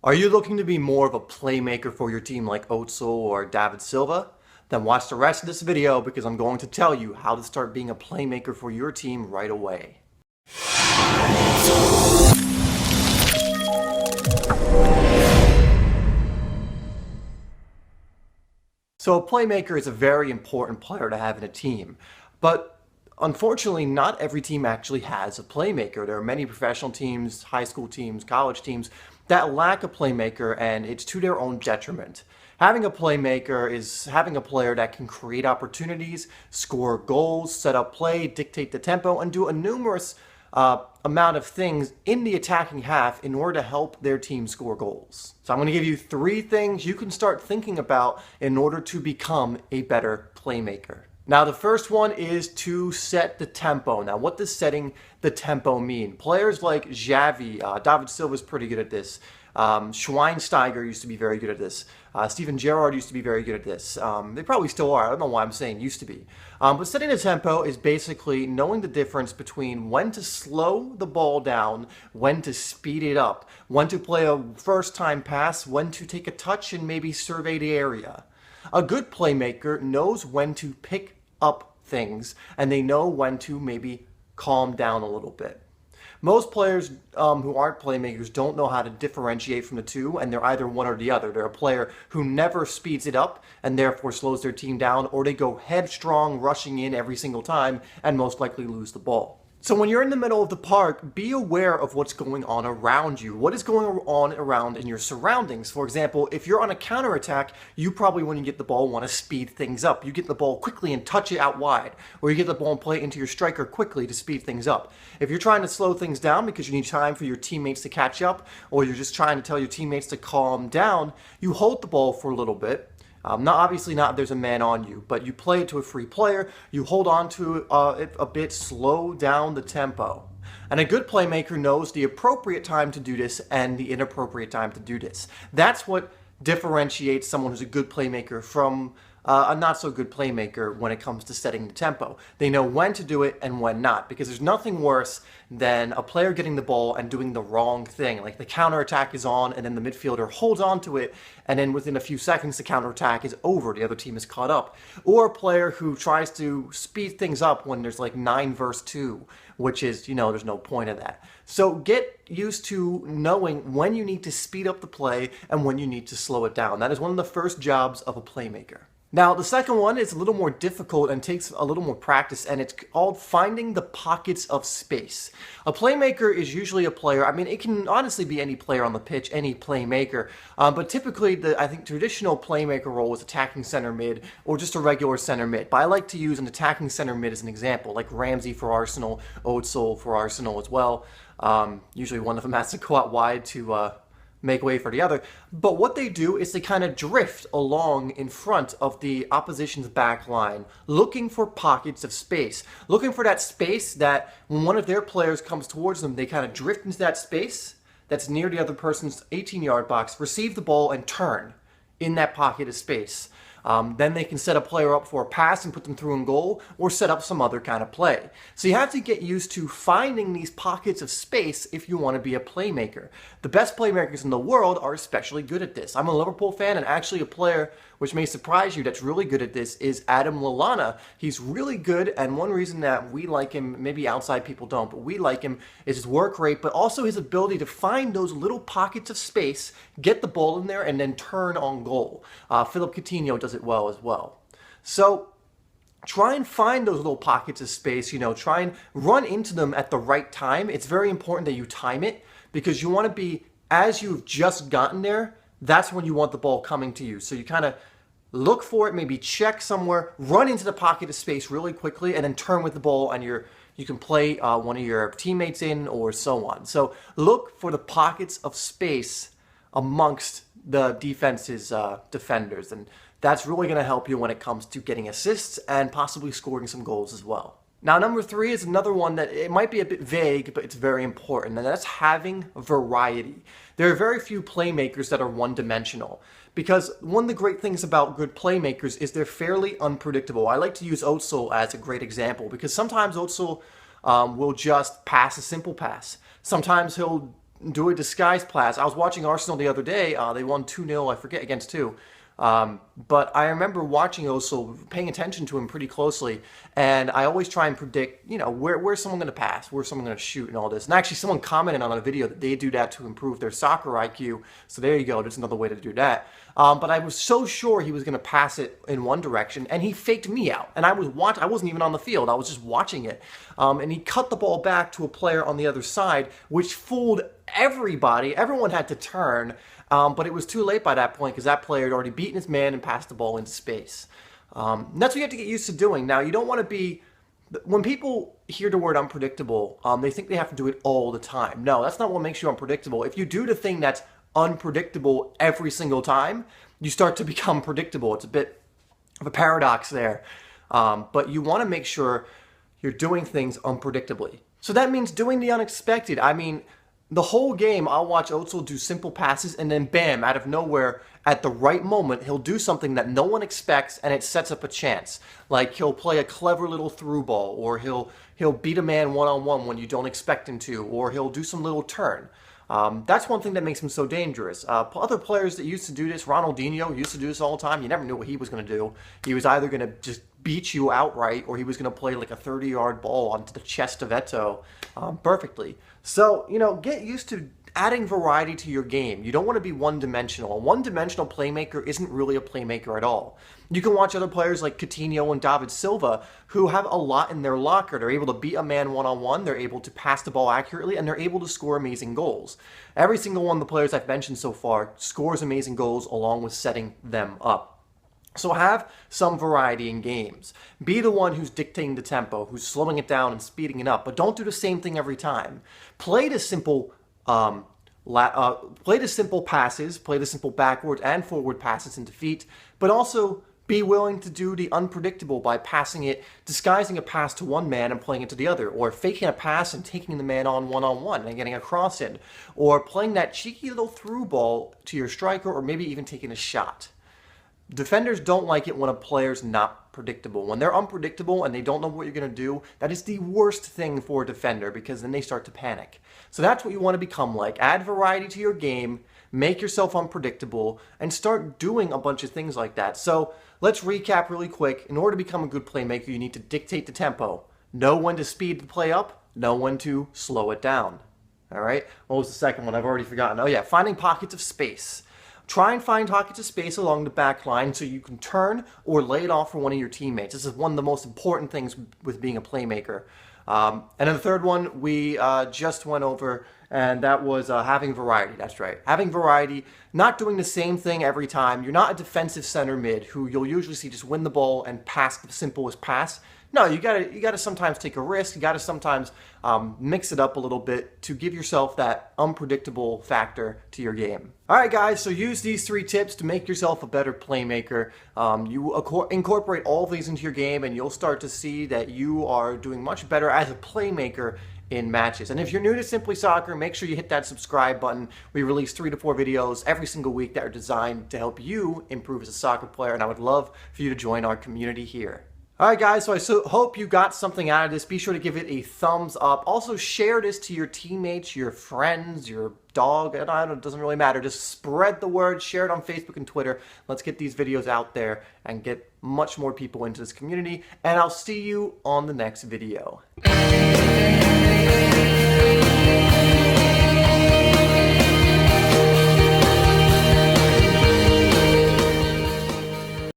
Are you looking to be more of a playmaker for your team like Otso or David Silva? Then watch the rest of this video because I'm going to tell you how to start being a playmaker for your team right away. So a playmaker is a very important player to have in a team, but unfortunately not every team actually has a playmaker. There are many professional teams, high school teams, college teams that lack a playmaker, and it's to their own detriment. Having a playmaker is having a player that can create opportunities, score goals, set up play, dictate the tempo, and do a numerous amount of things in the attacking half in order to help their team score goals. So I'm going to give you 3 things you can start thinking about in order to become a better playmaker. Now, the first one is to set the tempo. Now, what does setting the tempo mean? Players like Xavi, David Silva is pretty good at this. Schweinsteiger used to be very good at this. Steven Gerrard used to be very good at this. They probably still are. I don't know why I'm saying used to be. But setting the tempo is basically knowing the difference between when to slow the ball down, when to speed it up, when to play a first-time pass, when to take a touch and maybe survey the area. A good playmaker knows when to pick up things, and they know when to maybe calm down a little bit. Most players who aren't playmakers don't know how to differentiate from the two, and they're either one or the other. They're a player who never speeds it up and therefore slows their team down, or they go headstrong, rushing in every single time and most likely lose the ball. So when you're in the middle of the park, be aware of what's going on around you. What is going on around in your surroundings? For example, if you're on a counterattack, you probably, when you get the ball, want to speed things up. You get the ball quickly and touch it out wide, or you get the ball and play it into your striker quickly to speed things up. If you're trying to slow things down because you need time for your teammates to catch up, or you're just trying to tell your teammates to calm down, you hold the ball for a little bit. Obviously not if there's a man on you, but you play it to a free player, you hold on to it a bit, slow down the tempo. And a good playmaker knows the appropriate time to do this and the inappropriate time to do this. That's what differentiates someone who's a good playmaker from a not so good playmaker when it comes to setting the tempo. They know when to do it and when not, because there's nothing worse than a player getting the ball and doing the wrong thing. Like the counterattack is on and then the midfielder holds on to it, and then within a few seconds the counterattack is over, the other team is caught up. Or a player who tries to speed things up when there's like 9 versus 2, which is, there's no point of that. So get used to knowing when you need to speed up the play and when you need to slow it down. That is one of the first jobs of a playmaker. Now, the second one is a little more difficult and takes a little more practice, and it's called finding the pockets of space. A playmaker is usually a player, it can honestly be any player on the pitch, any playmaker, but typically I think traditional playmaker role is attacking center mid or just a regular center mid. But I like to use an attacking center mid as an example, like Ramsey for Arsenal, Özil for Arsenal as well. Usually one of them has to go out wide to make way for the other. But what they do is they kind of drift along in front of the opposition's back line, looking for pockets of space, looking for that space that when one of their players comes towards them, they kind of drift into that space that's near the other person's 18-yard box, receive the ball, and turn in that pocket of space. Then they can set a player up for a pass and put them through in goal, or set up some other kind of play. So you have to get used to finding these pockets of space if you want to be a playmaker. The best playmakers in the world are especially good at this. I'm a Liverpool fan, and actually a player, which may surprise you, that's really good at this is Adam Lallana. He's really good, and one reason that we like him, maybe outside people don't, but we like him, is his work rate, but also his ability to find those little pockets of space, get the ball in there, and then turn on goal. Philip Coutinho does it well as well. So try and find those little pockets of space, try and run into them at the right time. It's very important that you time it, because you want to be, as you've just gotten there, that's when you want the ball coming to you. So you kind of look for it, maybe check somewhere, run into the pocket of space really quickly, and then turn with the ball, and you can play one of your teammates in, or so on. So look for the pockets of space amongst the defense's defenders, and that's really going to help you when it comes to getting assists and possibly scoring some goals as well. Now, number 3 is another one that it might be a bit vague, but it's very important, and that's having variety. There are very few playmakers that are one-dimensional, because one of the great things about good playmakers is they're fairly unpredictable. I like to use Özil as a great example, because sometimes Özil will just pass a simple pass. Sometimes he'll do a disguise pass. I was watching Arsenal the other day. They won 2-0, I forget, against who. But I remember watching Ozil, paying attention to him pretty closely, and I always try and predict, where's someone going to pass, where's someone going to shoot, and all this. And actually, someone commented on a video that they do that to improve their soccer IQ. So there you go. There's another way to do that. But I was so sure he was going to pass it in one direction, and he faked me out. And I wasn't even on the field. I was just watching it. And he cut the ball back to a player on the other side, which fooled everybody. Everyone had to turn. But it was too late by that point because that player had already beaten his man and passed the ball into space. And that's what you have to get used to doing. Now, you don't want to be... When people hear the word unpredictable, they think they have to do it all the time. No, that's not what makes you unpredictable. If you do the thing that's unpredictable every single time, you start to become predictable. It's a bit of a paradox there. But you want to make sure you're doing things unpredictably. So that means doing the unexpected. I mean... The whole game, I'll watch Ozil do simple passes, and then bam, out of nowhere, at the right moment, he'll do something that no one expects, and it sets up a chance. Like he'll play a clever little through ball, or he'll beat a man one-on-one when you don't expect him to, or he'll do some little turn. That's one thing that makes him so dangerous. Other players that used to do this, Ronaldinho used to do this all the time. You never knew what he was going to do. He was either going to just beat you outright, or he was going to play like a 30-yard ball onto the chest of Eto'o perfectly. So, get used to adding variety to your game. You don't want to be one-dimensional. A one-dimensional playmaker isn't really a playmaker at all. You can watch other players like Coutinho and David Silva who have a lot in their locker. They're able to beat a man one-on-one, they're able to pass the ball accurately, and they're able to score amazing goals. Every single one of the players I've mentioned so far scores amazing goals along with setting them up. So have some variety in games. Be the one who's dictating the tempo, who's slowing it down and speeding it up, but don't do the same thing every time. Play the simple passes, play the simple backward and forward passes in defeat, but also be willing to do the unpredictable by disguising a pass to one man and playing it to the other, or faking a pass and taking the man on one-on-one and getting a cross in, or playing that cheeky little through ball to your striker, or maybe even taking a shot. Defenders don't like it when a player's not predictable. When they're unpredictable and they don't know what you're going to do, that is the worst thing for a defender because then they start to panic. So that's what you want to become like. Add variety to your game, make yourself unpredictable, and start doing a bunch of things like that. So let's recap really quick. In order to become a good playmaker, you need to dictate the tempo. Know when to speed the play up, know when to slow it down. All right? What was the second one? I've already forgotten. Oh yeah, finding pockets of space. Try and find pockets of space along the back line so you can turn or lay it off for one of your teammates. This is one of the most important things with being a playmaker. And then the third one we just went over, and that was having variety. That's right. Having variety, not doing the same thing every time. You're not a defensive center mid who you'll usually see just win the ball and pass the simplest pass. No, you gotta sometimes take a risk. You gotta sometimes mix it up a little bit to give yourself that unpredictable factor to your game. All right, guys. So use these 3 tips to make yourself a better playmaker. You incorporate all of these into your game, and you'll start to see that you are doing much better as a playmaker in matches. And if you're new to Simply Soccer, make sure you hit that subscribe button. We release 3 to 4 videos every single week that are designed to help you improve as a soccer player, and I would love for you to join our community here. Alright guys, so I hope you got something out of this. Be sure to give it a thumbs up. Also share this to your teammates, your friends, your dog. It doesn't really matter. Just spread the word. Share it on Facebook and Twitter. Let's get these videos out there and get much more people into this community. And I'll see you on the next video.